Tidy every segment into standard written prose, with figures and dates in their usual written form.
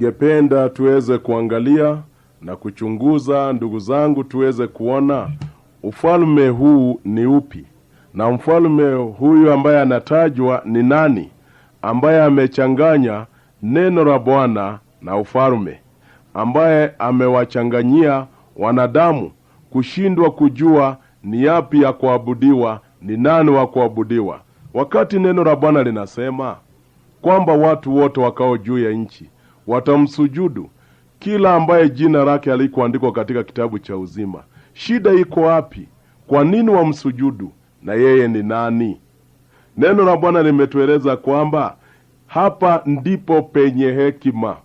Ningependa tuweze kuangalia na kuchunguza, ndugu zangu, tuweze kuona ufalme huu ni upi, na mfalme huyu ambaye anatajwa ni nani, ambaye amechanganya neno la Bwana na ufalme, ambaye amewachanganyia wanadamu kushindwa kujua ni yapi ya kuabudiwa, ni nani wa kuabudiwa. Wakati neno la Bwana linasema kwamba watu wote wakao juu ya nchi watamsujudu kila ambaye jina lake halikuandikwa katika kitabu cha uzima. Shida iko wapi? Kwa nini wamsujudu? Na yeye ni nani? Neno la Bwana limetueleza kwamba hapa ndipo penye hekima.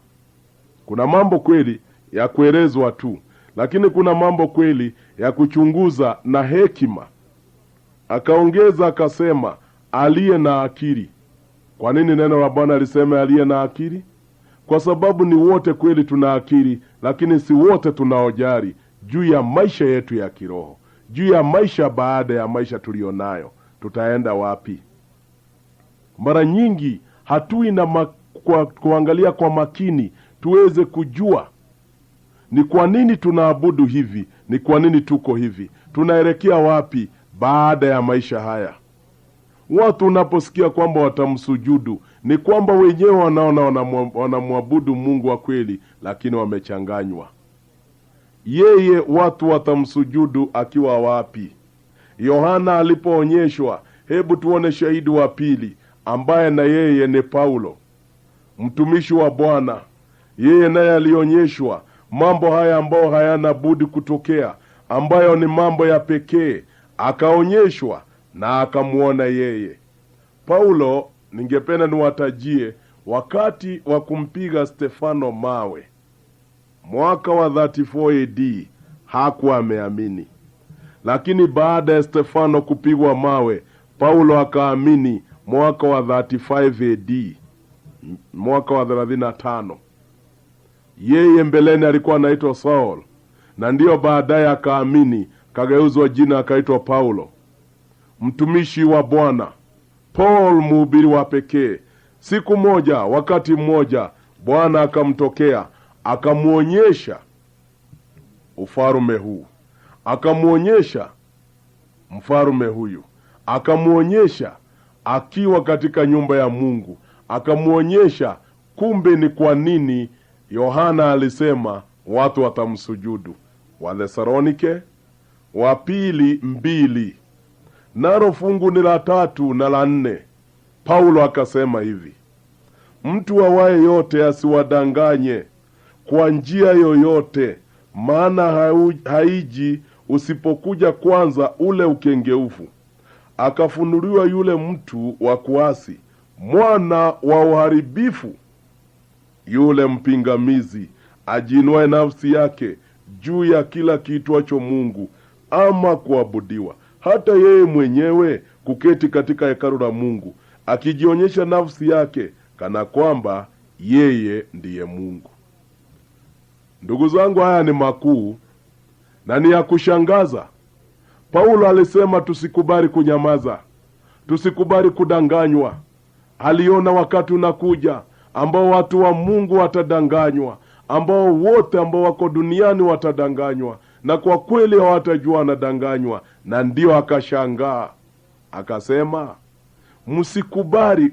Kuna mambo kweli ya kuelezwa tu, lakini kuna mambo kweli ya kuchunguza na hekima. Akaongeza akasema, aliye na akili. Kwa nini neno la Bwana liseme aliye na akili? Kwa sababu ni wote kweli tuna akili, lakini si wote tunaojali juu ya maisha yetu ya kiroho, juu ya maisha baada ya maisha tulionayo. Tutaenda wapi? Mara nyingi hatui na kuangalia kwa makini tuweze kujua ni kwa nini tunaabudu hivi, ni kwa nini tuko hivi, tunaelekea wapi baada ya maisha haya. Watu unaposikia kwamba watamsujudu, ni kwamba wenyewe wanaona wanamwabudu Mungu wa kweli, lakini wamechanganywa. Yeye watu watamsujudu akiwa wapi? Yohana alipoonyeshwa, hebu tuone shahidi wa pili, ambaye na yeye ni Paulo, mtumishi wa Bwana. Yeye naye alionyeshwa mambo haya ambayo hayana budi kutokea, ambayo ni mambo ya pekee, akaonyeshwa na akamuona yeye. Paulo, ningependa niwatajie wakati wa kumpiga Stefano mawe mwaka wa 34 AD, hakuwa ameamini. Lakini baada ya Stefano kupigwa mawe, Paulo akaamini mwaka wa 35 AD, mwaka wa 35. Yeye mbeleni alikuwa anaitwa Saul, na ndiyo baadaye akaamini, kageuzwa jina akaitwa Paulo, mtumishi wa Bwana, Paul, mhubiri wa pekee. Siku moja, wakati mmoja, Bwana akamtokea, akamuonyesha ufalme huu, akamuonyesha mfalme huyu, akamuonyesha akiwa katika nyumba ya Mungu, akamuonyesha kumbe ni kwa nini Yohana alisema watu watamsujudu. Wathesalonike wa pili 2, nalo fungu ni la 3 na la 4. Paulo akasema hivi, mtu awaye yote asiwadanganye kwa njia yoyote, maana haiji usipokuja kwanza ule ukengeufu, akafunuliwa yule mtu wa kuasi, mwana wa uharibifu, yule mpingamizi, ajiinue nafsi yake juu ya kila kiitwacho Mungu ama kuabudiwa, hata yeye mwenyewe kuketi katika hekalu la Mungu, akijionyesha nafsi yake kana kwamba yeye ndiye Mungu. Ndugu zangu, haya ni makuu na ni ya kushangaza. Paulo alisema tusikubali kunyamaza, tusikubali kudanganywa. Aliona wakati unakuja ambao watu wa Mungu watadanganywa, ambao wote ambao wako duniani watadanganywa, na kwa kweli hawatajua wanadanganywa. Na ndio akashangaa, akasema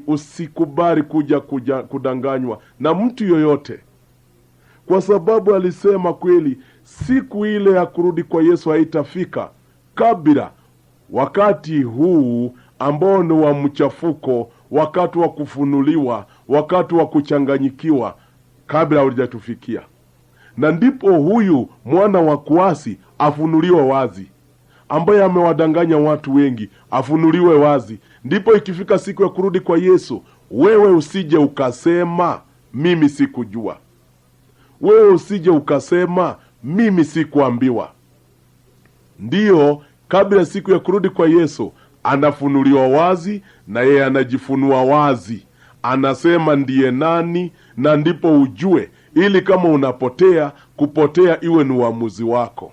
usikubali kuja kudanganywa na mtu yoyote, kwa sababu alisema kweli siku ile ya kurudi kwa Yesu haitafika kabla wakati huu ambao ni wa mchafuko, wakati wa kufunuliwa, wakati wa kuchanganyikiwa, kabla hujatufikia. Na ndipo huyu mwana wa kuasi afunuliwe wazi, ambaye amewadanganya watu wengi, afunuliwe wazi. Ndipo ikifika siku ya kurudi kwa Yesu, wewe usije ukasema mimi sikujua, wewe usije ukasema mimi sikuambiwa. Ndiyo, kabla siku ya kurudi kwa Yesu anafunuliwa wazi, na yeye anajifunua wazi, anasema ndiye nani, na ndipo ujue, ili kama unapotea, kupotea iwe ni uamuzi wako.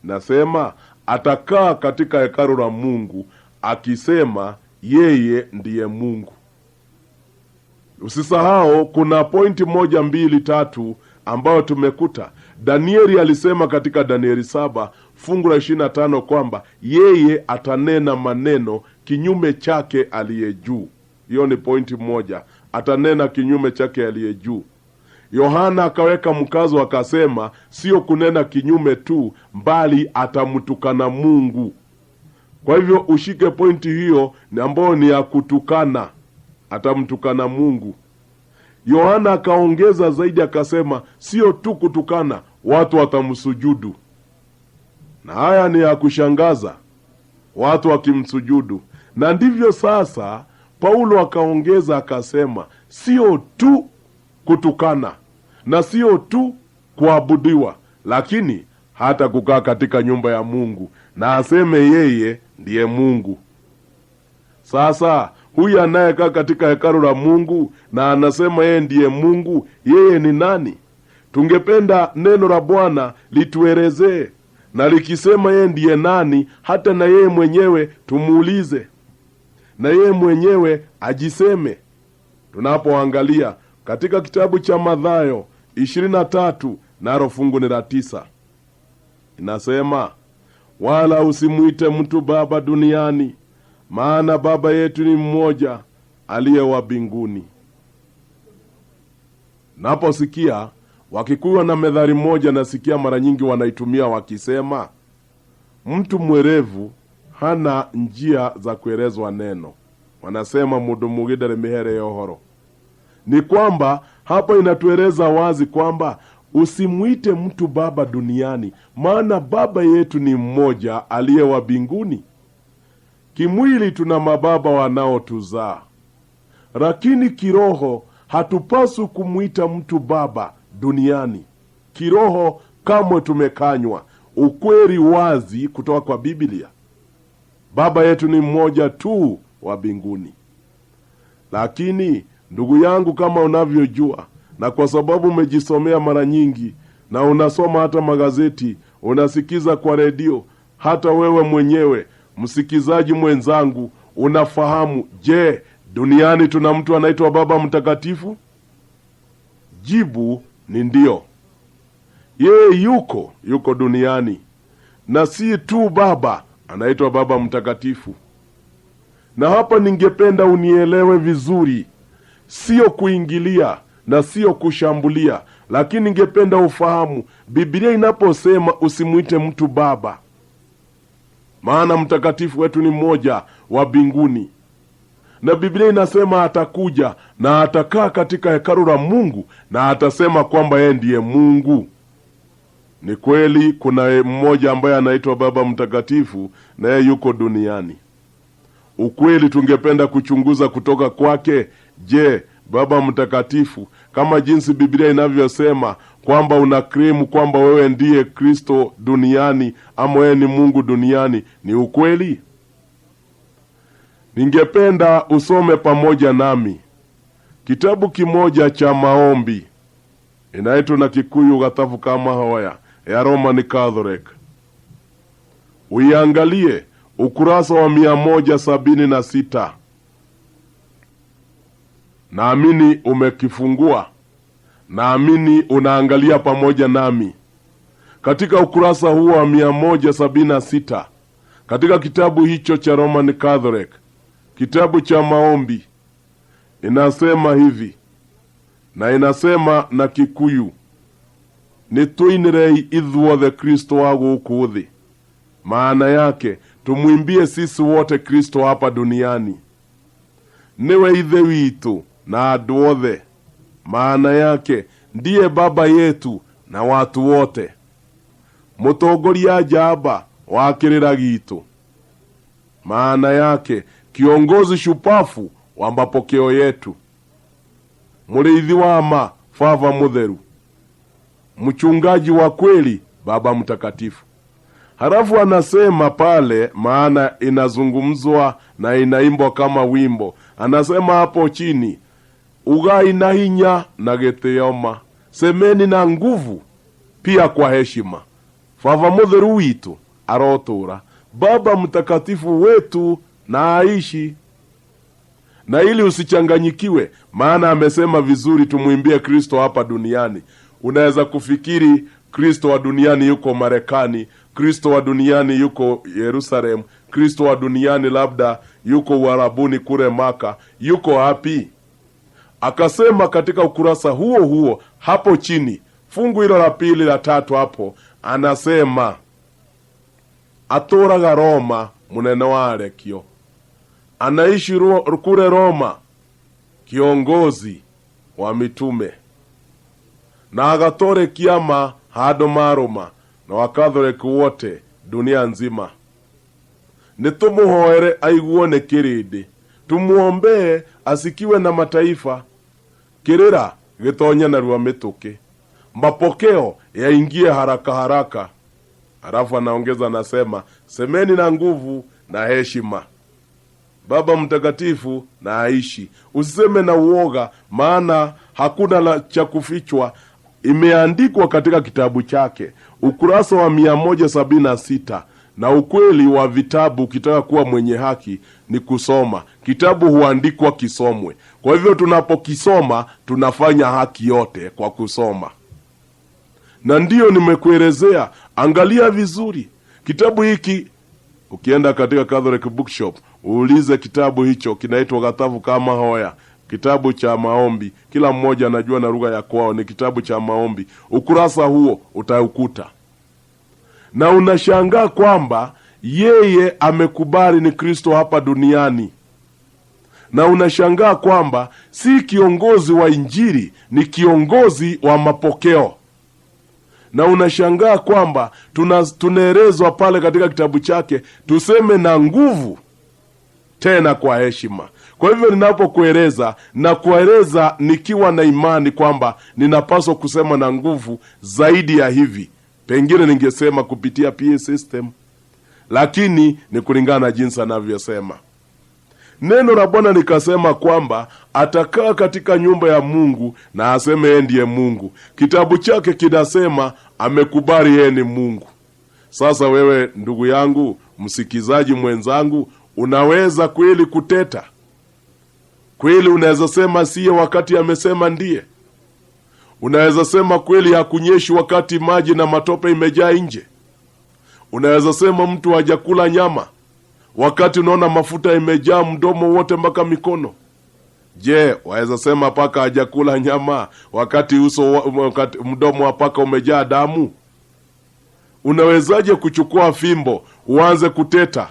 Nasema atakaa katika hekalu la Mungu akisema yeye ndiye Mungu. Usisahau kuna pointi 1, 2, 3 ambayo tumekuta. Danieli alisema katika Danieli 7 fungu la 25 kwamba yeye atanena maneno kinyume chake aliye juu. Hiyo ni pointi 1, atanena kinyume chake aliye juu. Yohana akaweka mkazo akasema sio kunena kinyume tu, bali atamtukana Mungu. Kwa hivyo ushike pointi hiyo ni ambayo ni ya kutukana, atamtukana Mungu. Yohana akaongeza zaidi akasema sio tu kutukana, watu watamsujudu. Na haya ni ya kushangaza, watu wakimsujudu. Na ndivyo sasa Paulo akaongeza akasema sio tu kutukana na sio tu kuabudiwa, lakini hata kukaa katika nyumba ya Mungu na aseme yeye ndiye Mungu. Sasa huyu anayekaa katika hekalu la Mungu na anasema yeye ndiye Mungu, yeye ni nani? Tungependa neno la Bwana lituelezee, na likisema yeye ndiye nani, hata na yeye mwenyewe tumuulize, na yeye mwenyewe ajiseme. Tunapoangalia katika kitabu cha Mathayo 23 nalo fungu ni la 9, inasema wala usimuite mtu baba duniani, maana baba yetu ni mmoja aliye wa mbinguni. Naposikia Wakikuyu na methali moja nasikia mara nyingi wanaitumia wakisema mtu mwerevu hana njia za kuelezwa neno. Wanasema mundu mugidare mihere yohoro. Ni kwamba hapa inatueleza wazi kwamba usimuite mtu baba duniani, maana baba yetu ni mmoja aliye wa mbinguni. Kimwili tuna mababa wanaotuzaa, lakini kiroho hatupaswi kumuita mtu baba duniani. Kiroho kamwe tumekanywa. Ukweli wazi kutoka kwa Biblia, baba yetu ni mmoja tu wa mbinguni. Lakini ndugu yangu, kama unavyojua, na kwa sababu umejisomea mara nyingi na unasoma hata magazeti, unasikiza kwa redio, hata wewe mwenyewe msikizaji mwenzangu unafahamu, je, duniani tuna mtu anaitwa Baba Mtakatifu? Jibu ni ndio. Yeye yuko duniani, na si tu baba, anaitwa Baba Mtakatifu. Na hapa ningependa unielewe vizuri, sio kuingilia na sio kushambulia, lakini ningependa ufahamu Biblia inaposema usimuite mtu baba, maana mtakatifu wetu ni mmoja wa mbinguni. Na Biblia inasema atakuja na atakaa katika hekalu la Mungu na atasema kwamba yeye ndiye Mungu. Ni kweli kuna mmoja ambaye anaitwa Baba Mtakatifu na yeye yuko duniani. Ukweli tungependa kuchunguza kutoka kwake, je, Baba Mtakatifu kama jinsi Biblia inavyosema kwamba unakrimu kwamba wewe ndiye Kristo duniani ama wewe ni Mungu duniani, ni ukweli? Ningependa usome pamoja nami kitabu kimoja cha maombi, inaitwa na Kikuyu Gathafu kama hoya ya Roman Catholic. Uiangalie ukurasa wa 176. Naamini umekifungua, naamini unaangalia pamoja nami. Katika ukurasa huo wa 176 katika kitabu hicho cha Roman Catholic, kitabu cha maombi, inasema hivi, na inasema na Kikuyu: nitwinirei ithuothe Kristo wa gũkũ thĩ. Maana yake tumwimbie sisi wote Kristo hapa duniani. Niwe ithe witu na andu othe. Maana yake ndiye baba yetu na watu wote. Mutongoria njamba wa kĩrĩra gitu. Maana yake kiongozi shupafu wa mapokeo yetu. Muriithi wa ma, Baba Mutheru. Mchungaji wa kweli, Baba Mtakatifu. Halafu anasema pale, maana inazungumzwa na inaimbwa kama wimbo. Anasema hapo chini, ugai na hinya na gĩtĩo, semeni na nguvu pia kwa heshima. Baba Mutheru witu arotura, Baba Mtakatifu wetu na aishi. Na ili usichanganyikiwe, maana amesema vizuri tumwimbie Kristo hapa duniani. Unaweza kufikiri Kristo wa duniani yuko Marekani, Kristo wa duniani yuko Yerusalemu, Kristo wa duniani labda yuko Uarabuni kule Maka. Yuko wapi? Akasema katika ukurasa huo huo hapo chini, fungu hilo la 2 la 3 hapo, anasema atoraga Roma munene wa Arekio. Anaishi kule Roma, kiongozi wa mitume, na agatore kiama hado maroma na Wakatholiki wote dunia nzima. Nitumuhoere aiguone kirindi, tumuombee asikiwe na mataifa, kirira gitonya na rua mituki, mapokeo yaingie haraka haraka. Halafu anaongeza nasema, semeni na nguvu na heshima, Baba Mtakatifu na aishi. Usiseme na uoga, maana hakuna la cha kufichwa. Imeandikwa katika kitabu chake, ukurasa wa 176. Na ukweli wa vitabu, ukitaka kuwa mwenye haki, ni kusoma. Kitabu huandikwa kisomwe. Kwa hivyo tunapokisoma, tunafanya haki yote kwa kusoma. Na ndiyo nimekuelezea, angalia vizuri. Kitabu hiki, ukienda katika Catholic Bookshop, uulize kitabu hicho, kinaitwa Gathavu kama Hoya. Kitabu cha maombi, kila mmoja anajua na lugha ya kwao, ni kitabu cha maombi. Ukurasa huo utaukuta. Na unashangaa kwamba yeye amekubali ni Kristo hapa duniani. Na unashangaa kwamba si kiongozi wa Injili, ni kiongozi wa mapokeo. Na unashangaa kwamba tunaelezwa pale katika kitabu chake tuseme na nguvu, tena kwa heshima. Kwa hivyo ninapokueleza, na kueleza nikiwa na imani kwamba ninapaswa kusema na nguvu zaidi ya hivi. Pengine ningesema kupitia PA system, lakini ni kulingana na jinsi anavyosema. Neno la Bwana likasema kwamba atakaa katika nyumba ya Mungu na aseme yeye ndiye Mungu. Kitabu chake kinasema amekubali yeye ni Mungu. Sasa wewe ndugu yangu, msikizaji mwenzangu, unaweza kweli kuteta? Kweli unaweza sema siye wakati amesema ndiye? Unaweza sema kweli hakunyeshi wakati maji na matope imejaa nje? Unaweza sema mtu hajakula nyama wakati unaona mafuta imejaa mdomo wote mpaka mikono? Je, waweza sema paka hajakula nyama wakati mdomo wa paka umejaa damu? Unawezaje kuchukua fimbo uanze kuteta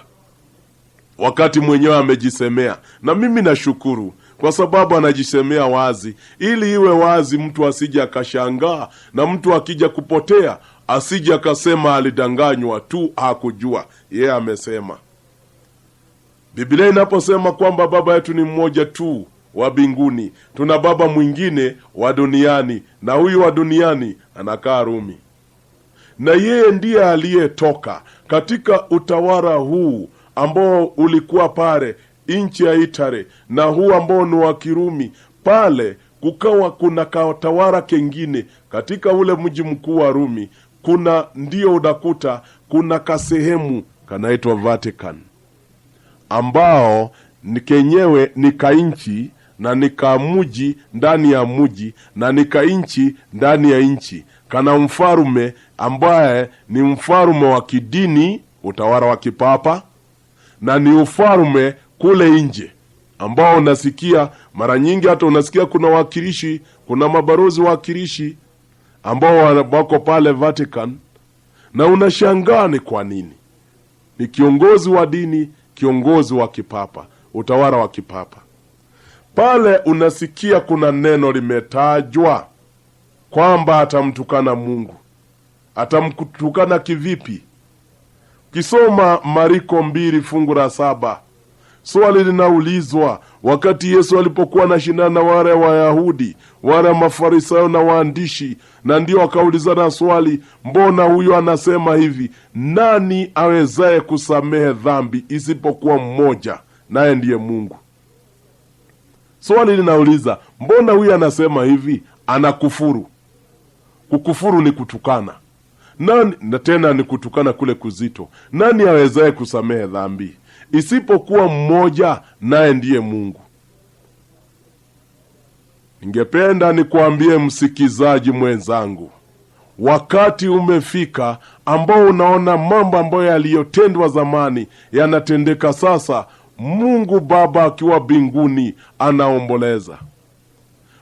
wakati mwenyewe amejisemea? Na mimi nashukuru kwa sababu anajisemea wazi, ili iwe wazi, mtu asije akashangaa, na mtu akija kupotea asije akasema alidanganywa tu, hakujua. Yeye amesema. Biblia inaposema kwamba baba yetu ni mmoja tu wa mbinguni, tuna baba mwingine wa duniani, na huyu wa duniani anakaa Rumi. Na yeye ndiye aliyetoka katika utawala huu ambao ulikuwa pale nchi ya Italy, na huu ambao ni wa Kirumi. Pale kukawa kuna katawala kengine katika ule mji mkuu wa Rumi. Ndio unakuta kuna kasehemu kanaitwa Vatican, ambao ni kenyewe ni kainchi, na ni kamuji ndani ya muji, na ni kainchi ndani ya inchi. Kana mfarume ambaye ni mfarume wa kidini, utawala wa kipapa, na ni ufarume kule nje ambao unasikia mara nyingi, hata unasikia kuna wakilishi, kuna mabarozi wakilishi ambao wako pale Vatican. Na unashangaa ni kwa nini? Ni kiongozi wa dini, kiongozi wa kipapa, utawala wa kipapa. Pale unasikia kuna neno limetajwa kwamba atamtukana Mungu. Atamtukana kivipi? Kisoma Mariko 2 fungu la 7, swali linaulizwa wakati Yesu alipokuwa anashindana na wale Wayahudi, wale Mafarisayo na waandishi, na ndio akaulizana swali, mbona huyu anasema hivi? Nani awezaye kusamehe dhambi isipokuwa mmoja, naye ndiye Mungu? Swali linauliza, mbona huyu anasema hivi? Anakufuru. Kukufuru ni kutukana. Nani, na tena ni kutukana kule kuzito. Nani awezaye kusamehe dhambi isipokuwa mmoja, naye ndiye Mungu? Ningependa nikuambie msikizaji mwenzangu, wakati umefika ambao unaona mambo ambayo yaliyotendwa zamani yanatendeka sasa. Mungu Baba akiwa mbinguni anaomboleza.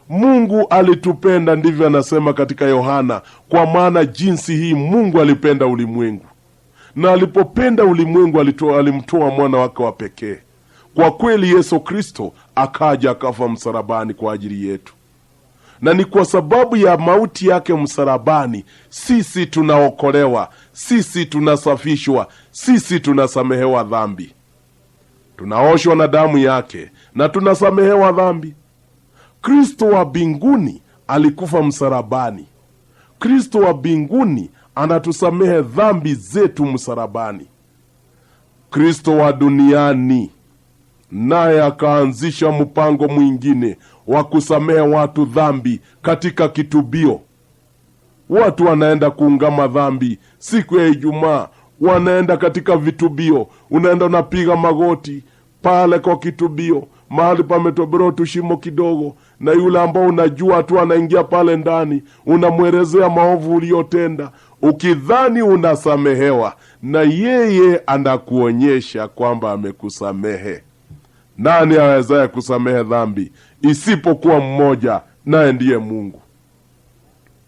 Mungu alitupenda, ndivyo anasema katika Yohana, kwa maana jinsi hii Mungu alipenda ulimwengu. Na alipopenda ulimwengu alimtoa mwana wake wa pekee. Kwa kweli Yesu Kristo akaja akafa msalabani kwa ajili yetu. Na ni kwa sababu ya mauti yake msalabani sisi tunaokolewa, sisi tunasafishwa, sisi tunasamehewa dhambi. Tunaoshwa na damu yake na tunasamehewa dhambi. Kristo wa mbinguni alikufa msalabani. Kristo wa mbinguni anatusamehe dhambi zetu msalabani. Kristo wa duniani naye akaanzisha mpango mwingine wa kusamehe watu dhambi katika kitubio. Watu wanaenda kuungama dhambi siku ya Ijumaa, wanaenda katika vitubio. Unaenda unapiga magoti pale kwa kitubio, mahali pametobolewa tushimo kidogo, na yule ambao unajua tu anaingia pale ndani, unamwelezea maovu uliyotenda, ukidhani unasamehewa, na yeye anakuonyesha kwamba amekusamehe. Nani awezaye kusamehe dhambi isipokuwa mmoja, naye ndiye Mungu?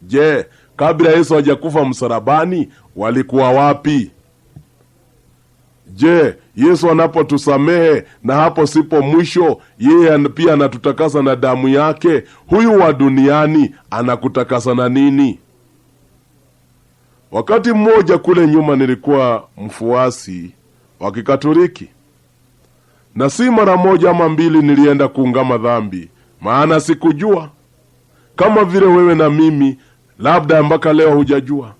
Je, kabla Yesu hajakufa msalabani walikuwa wapi? Je, Yesu anapotusamehe na hapo sipo mwisho, yeye pia anatutakasa na damu yake, huyu wa duniani anakutakasa na nini? Wakati mmoja kule nyuma nilikuwa mfuasi wa Kikatoliki, na si mara moja ama mbili nilienda kuungama dhambi, maana sikujua. Kama vile wewe na mimi labda mpaka leo hujajua.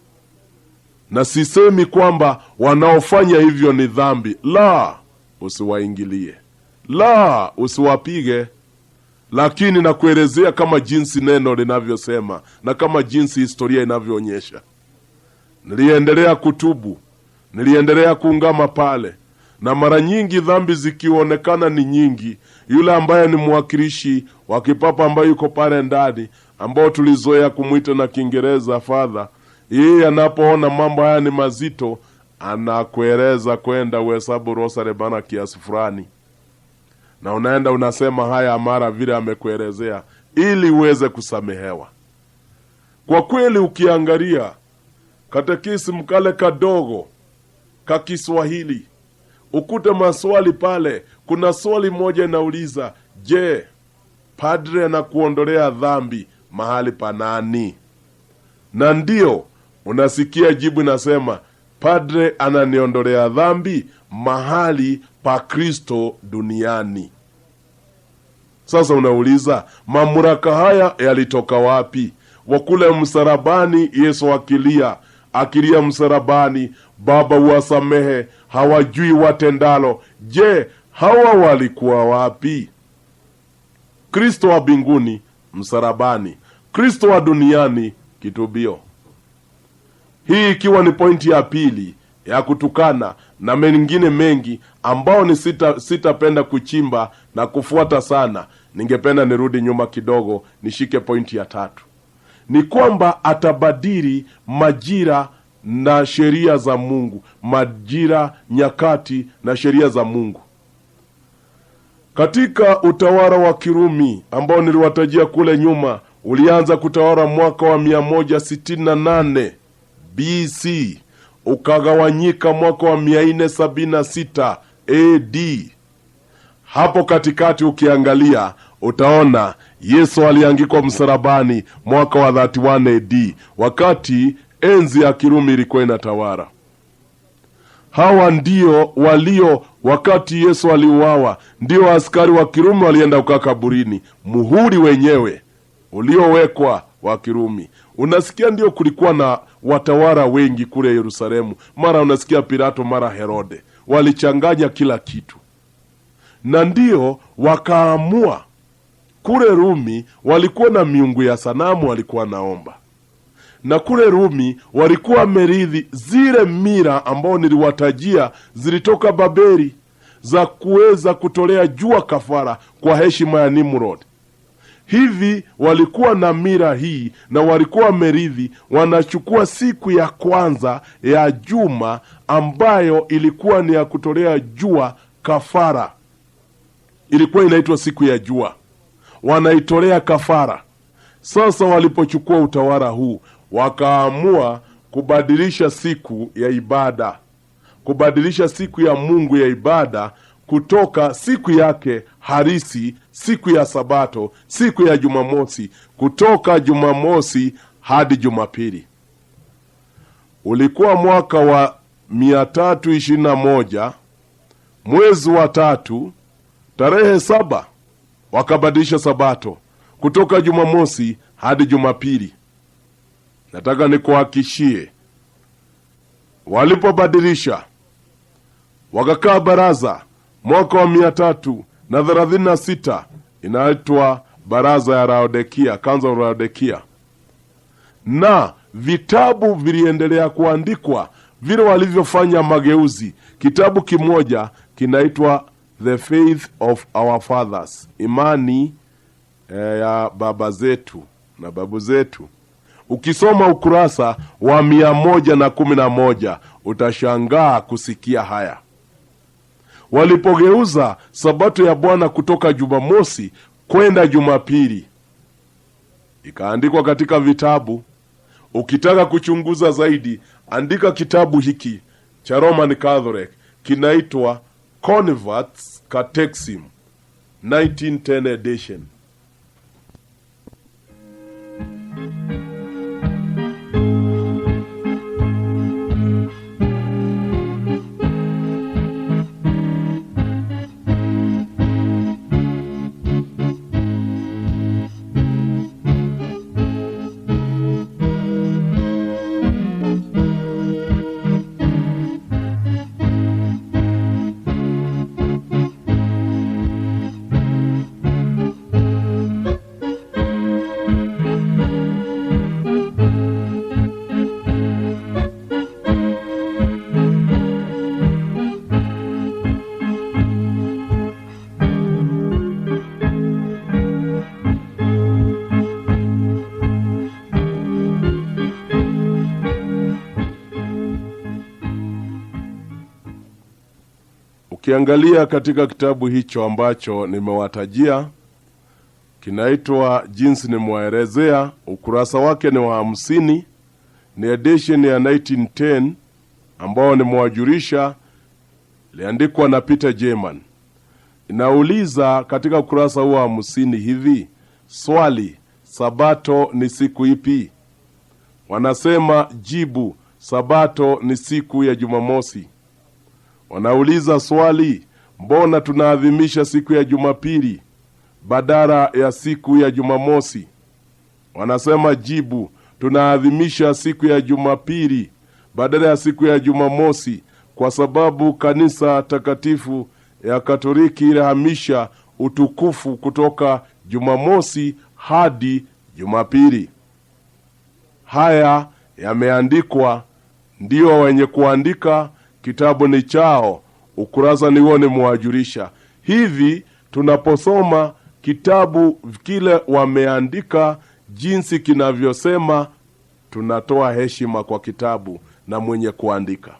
Na sisemi kwamba wanaofanya hivyo ni dhambi. La, usiwaingilie. La, usiwapige. Lakini nakuelezea kama jinsi neno linavyosema na kama jinsi historia inavyoonyesha. Niliendelea kutubu, niliendelea kuungama pale, na mara nyingi dhambi zikionekana ni nyingi, yule ambaye ni mwakilishi wa kipapa ambaye yuko pale ndani, ambao tulizoea kumuita na Kiingereza father, yeye anapoona mambo haya ni mazito, anakueleza kwenda uhesabu rosari bana kiasi fulani, na unaenda unasema haya mara vile amekuelezea, ili uweze kusamehewa. Kwa kweli ukiangalia katekisimu kale kadogo ka Kiswahili, ukute maswali pale. Kuna swali moja inauliza, je, padre anakuondolea dhambi mahali pa nani? Na ndio unasikia jibu nasema, padre ananiondolea dhambi mahali pa Kristo duniani. Sasa unauliza, mamlaka haya yalitoka wapi? Wakule msalabani Yesu akilia msalabani, Baba uwasamehe, hawajui watendalo. Je, hawa walikuwa wapi? Kristo wa mbinguni msalabani, Kristo wa duniani kitubio. Hii ikiwa ni pointi ya pili ya kutukana na mengine mengi ambao ni sitapenda kuchimba na kufuata sana. Ningependa nirudi nyuma kidogo nishike pointi ya tatu. Ni kwamba atabadili majira na sheria za Mungu, majira, nyakati na sheria za Mungu. Katika utawala wa Kirumi ambao niliwatajia kule nyuma, ulianza kutawala mwaka wa 168 BC, ukagawanyika mwaka wa 476 AD. Hapo katikati ukiangalia utaona Yesu aliangikwa msalabani mwaka wa 31 AD, wakati enzi ya Kirumi ilikuwa inatawala. Hawa ndio wakati Yesu aliuawa, ndio askari wa Kirumi walienda kukaa kaburini, muhuri wenyewe uliowekwa wa Kirumi. Unasikia ndio kulikuwa na watawala wengi kule Yerusalemu, mara unasikia Pilato, mara Herode, walichanganya kila kitu. Na ndio wakaamua kule Rumi walikuwa na miungu ya sanamu walikuwa naomba. Na kule Rumi walikuwa merithi zile mira ambao niliwatajia zilitoka Babeli, za kuweza kutolea jua kafara kwa heshima ya Nimrod. Hivi walikuwa na mira hii na walikuwa merithi, wanachukua siku ya kwanza ya juma ambayo ilikuwa ni ya kutolea jua kafara. Ilikuwa inaitwa siku ya jua, wanaitolea kafara. Sasa walipochukua utawala huu, wakaamua kubadilisha siku ya ibada, kubadilisha siku ya Mungu ya ibada kutoka siku yake halisi, siku ya Sabato, siku ya Jumamosi, kutoka Jumamosi hadi Jumapili. Ulikuwa mwaka wa 321 mwezi wa 3 tarehe 7, wakabadilisha Sabato kutoka Jumamosi hadi Jumapili. Nataka nikuhakishie, walipobadilisha wakakaa baraza mwaka wa 336, inaitwa baraza ya Laodikia, Council of Laodikia, na vitabu viliendelea kuandikwa vile walivyofanya mageuzi. Kitabu kimoja kinaitwa The Faith of Our Fathers, imani ya baba zetu na babu zetu. Ukisoma ukurasa wa 111 utashangaa kusikia haya. Walipogeuza Sabato ya Bwana kutoka Jumamosi kwenda Jumapili, ikaandikwa katika vitabu. Ukitaka kuchunguza zaidi, andika kitabu hiki cha Roman Catholic, kinaitwa Converts Catechism 1910 edition. Ukiangalia katika kitabu hicho ambacho nimewatajia, kinaitwa Jinsi Nimewaelezea, ukurasa wake ni wa 50, ni edition ya 1910 ambao nimewajulisha, iliandikwa na Peter German. Inauliza katika ukurasa huu wa 50 hivi: swali, Sabato ni siku ipi? Wanasema jibu, Sabato ni siku ya Jumamosi. Wanauliza swali, mbona tunaadhimisha siku ya Jumapili badala ya siku ya Jumamosi? Wanasema jibu, tunaadhimisha siku ya Jumapili badala ya siku ya Jumamosi kwa sababu kanisa takatifu ya Katoliki ilihamisha utukufu kutoka Jumamosi hadi Jumapili. Haya yameandikwa, ndio wenye kuandika, kitabu ni chao, ukurasa ni huo nimewajulisha. Hivi tunaposoma kitabu kile wameandika jinsi kinavyosema, tunatoa heshima kwa kitabu na mwenye kuandika.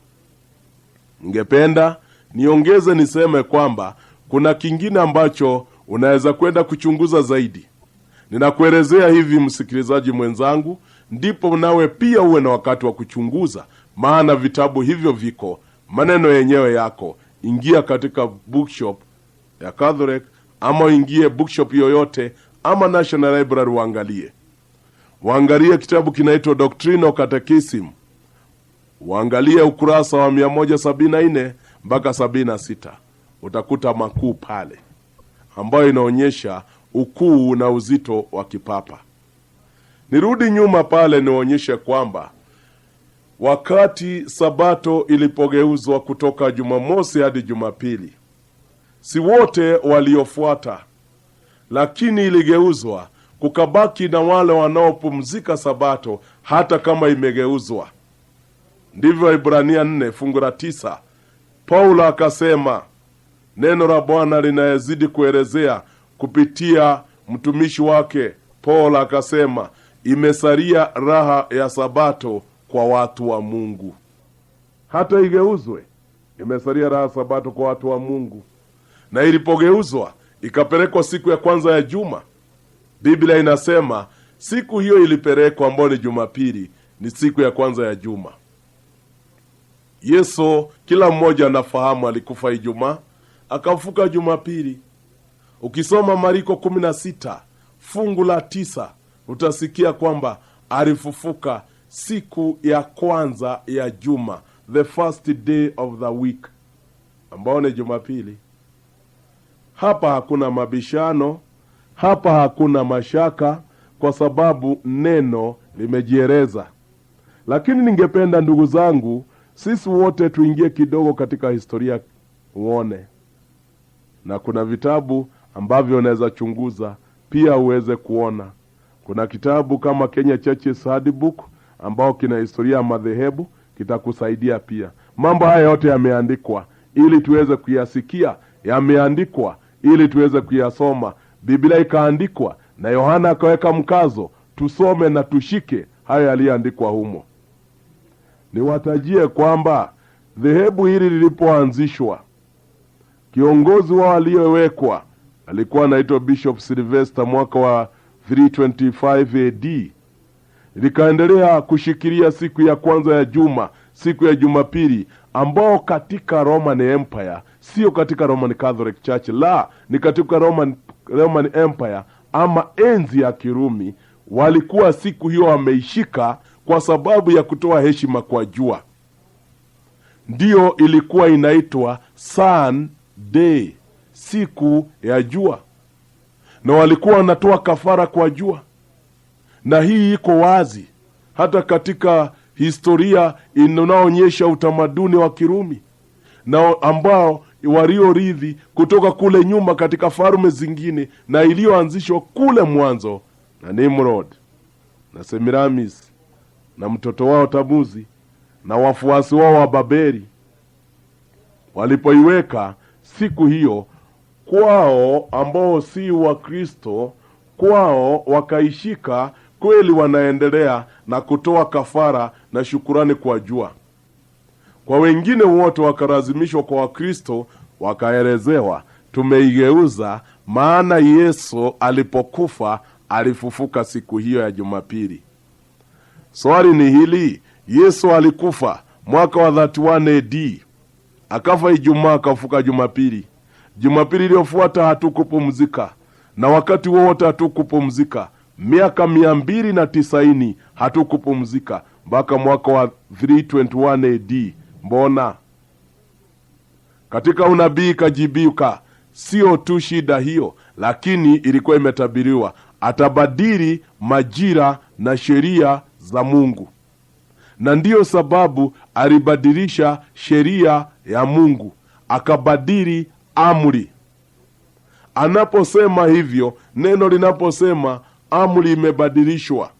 Ningependa niongeze niseme kwamba kuna kingine ambacho unaweza kwenda kuchunguza zaidi. Ninakuelezea hivi, msikilizaji mwenzangu, ndipo nawe pia uwe na wakati wa kuchunguza, maana vitabu hivyo viko, maneno yenyewe yako. Ingia katika bookshop ya Catholic, ama ingie bookshop yoyote, ama National Library, waangalie kitabu kinaitwa Doctrinal Catechism. Waangalie ukurasa wa 174 mpaka 76. Utakuta makuu pale ambayo inaonyesha ukuu na uzito wa kipapa. Nirudi nyuma pale nionyeshe kwamba wakati Sabato ilipogeuzwa kutoka Jumamosi hadi Jumapili, si wote waliofuata, lakini iligeuzwa, kukabaki na wale wanaopumzika Sabato hata kama imegeuzwa. Ndivyo Ibrania 4 fungu la 9 Paulo akasema, neno la Bwana linazidi kuelezea kupitia mtumishi wake Paul akasema, imesalia raha ya Sabato kwa watu wa Mungu. Hata igeuzwe, imesalia raha ya Sabato kwa watu wa Mungu. Na ilipogeuzwa ikapelekwa siku ya kwanza ya juma, Biblia inasema siku hiyo ilipelekwa, ambayo ni Jumapili, ni siku ya kwanza ya juma. Yesu kila mmoja anafahamu alikufa Ijumaa, akafuka Jumapili. Ukisoma Marko 16 fungu la 9 utasikia kwamba alifufuka siku ya kwanza ya juma, the first day of the week, ambao ni Jumapili. Hapa hakuna mabishano, hapa hakuna mashaka, kwa sababu neno limejieleza. Lakini ningependa ndugu zangu, sisi wote tuingie kidogo katika historia uone. Na kuna vitabu ambavyo unaweza chunguza pia uweze kuona. Kuna kitabu kama Kenya Church's Handbook ambao kina historia ya madhehebu, kitakusaidia pia. Mambo haya yote yameandikwa ili tuweze kuyasikia, yameandikwa ili tuweze kuyasoma. Biblia ikaandikwa na Yohana akaweka mkazo tusome na tushike haya yaliyoandikwa humo. Niwatajie kwamba dhehebu hili lilipoanzishwa, kiongozi wao aliyewekwa alikuwa anaitwa Bishop Sylvester mwaka wa 325 AD. Likaendelea kushikilia siku ya kwanza ya juma, siku ya Jumapili, ambao katika Roman Empire, sio katika Roman Catholic Church, la, ni katika Roman Empire ama enzi ya Kirumi, walikuwa siku hiyo wameishika kwa sababu ya kutoa heshima kwa jua. Ndiyo ilikuwa inaitwa Sun Day, siku ya jua, na walikuwa wanatoa kafara kwa jua. Na hii iko wazi hata katika historia inaonyesha utamaduni wa Kirumi, na ambao waliorithi kutoka kule nyuma katika falme zingine, na iliyoanzishwa kule mwanzo na Nimrod na Semiramis na mtoto wao Tamuzi na wafuasi wao wa Babeli. Walipoiweka siku hiyo kwao, ambao si wa Kristo, kwao wakaishika kweli, wanaendelea na kutoa kafara na shukurani kwa jua. Kwa wengine wote wakalazimishwa, kwa Wakristo wakaelezewa, tumeigeuza, maana Yesu alipokufa alifufuka siku hiyo ya Jumapili. Swali ni hili, Yesu alikufa mwaka wa 31 AD, akafa Ijumaa, akafufuka Jumapili. Jumapili iliyofuata hatukupumzika, na wakati wote hatukupumzika. Miaka 290 hatukupumzika mpaka mwaka wa 321 AD. Mbona? Katika unabii kajibiuka, sio tu shida hiyo, lakini ilikuwa imetabiriwa atabadili majira na sheria za Mungu. Na ndiyo sababu alibadilisha sheria ya Mungu, akabadili amri. Anaposema hivyo, neno linaposema amri imebadilishwa,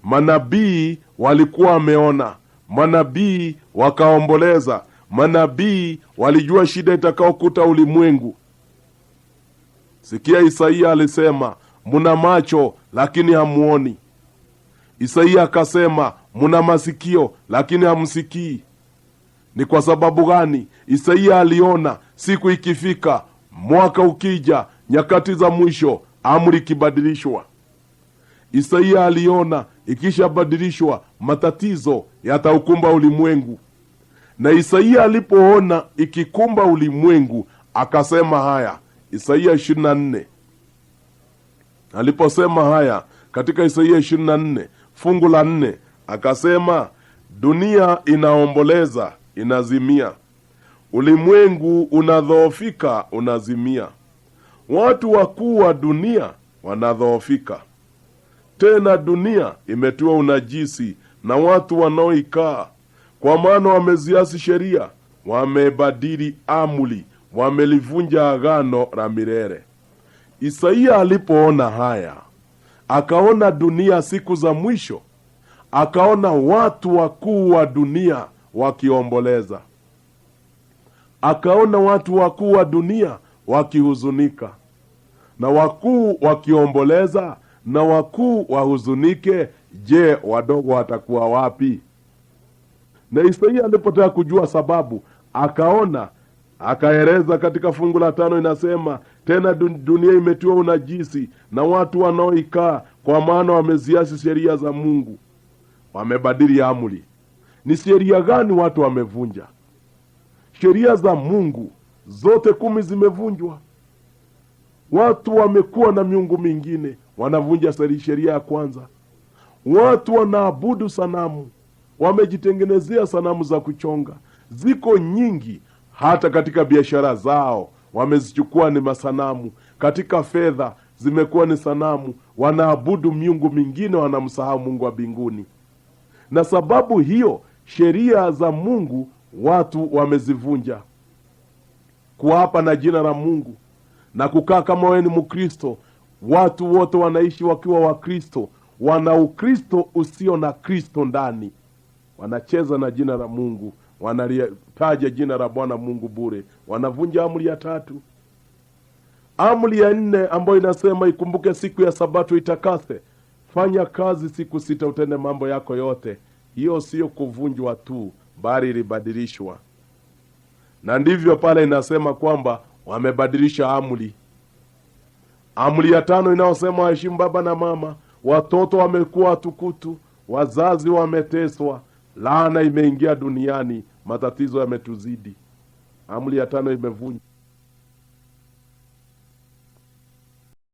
manabii walikuwa wameona, manabii wakaomboleza, manabii walijua shida itakayokuta ulimwengu. Sikia, Isaia alisema, muna macho lakini hamuoni. Isaia akasema, muna masikio lakini hamsikii. Ni kwa sababu gani? Isaia aliona siku ikifika, mwaka ukija, nyakati za mwisho, amri ikibadilishwa. Isaia aliona ikishabadilishwa, matatizo yataukumba ulimwengu. Na Isaia alipoona ikikumba ulimwengu, akasema haya. Isaia 24 aliposema haya, katika Isaia 24 fungu la 4, akasema, dunia inaomboleza, inazimia, ulimwengu unadhoofika, unazimia, watu wakuu wa dunia wanadhoofika, tena dunia imetiwa unajisi na watu wanaoikaa, kwa maana wameziasi sheria, wamebadili amri, wamelivunja agano la milele. Isaia alipoona haya, akaona dunia siku za mwisho, akaona watu wakuu wa dunia wakiomboleza, akaona watu wakuu wa dunia wakihuzunika, na wakuu wakiomboleza na wakuu wahuzunike, je, wadogo watakuwa wapi? Na Isaia alipotaka kujua sababu, akaona, akaeleza katika fungu la 5, inasema tena dunia imetiwa unajisi na watu wanaoikaa, kwa maana wameziasi sheria za Mungu, wamebadili amri. Ni sheria gani watu wamevunja? Sheria za Mungu zote 10 zimevunjwa. Watu wamekuwa na miungu mingine, wanavunja sheria ya kwanza. Watu wanaabudu sanamu, wamejitengenezea sanamu za kuchonga. Ziko nyingi, hata katika biashara zao wamezichukua ni masanamu. Katika fedha zimekuwa ni sanamu, wanaabudu miungu mingine, wanamsahau Mungu wa mbinguni. Na sababu hiyo, sheria za Mungu watu wamezivunja. Kuapa na jina la Mungu na kukaa kama wewe ni Mkristo, watu wote wanaishi wakiwa Wakristo, wana Ukristo usio na Kristo ndani. Wanacheza na jina la Mungu, wanalitaja jina la Bwana Mungu bure, wanavunja amri ya 3. Amri ya 4 ambayo inasema ikumbuke siku ya Sabato itakase, fanya kazi siku 6 utende mambo yako yote. Hiyo sio kuvunjwa tu, bali ilibadilishwa. Na ndivyo pale inasema kwamba wamebadilisha amri. Amri ya 5 inayosema waheshimu baba na mama, watoto wamekuwa watukutu, wazazi wameteswa, laana imeingia duniani, matatizo yametuzidi. Amri ya 5 imevunjwa.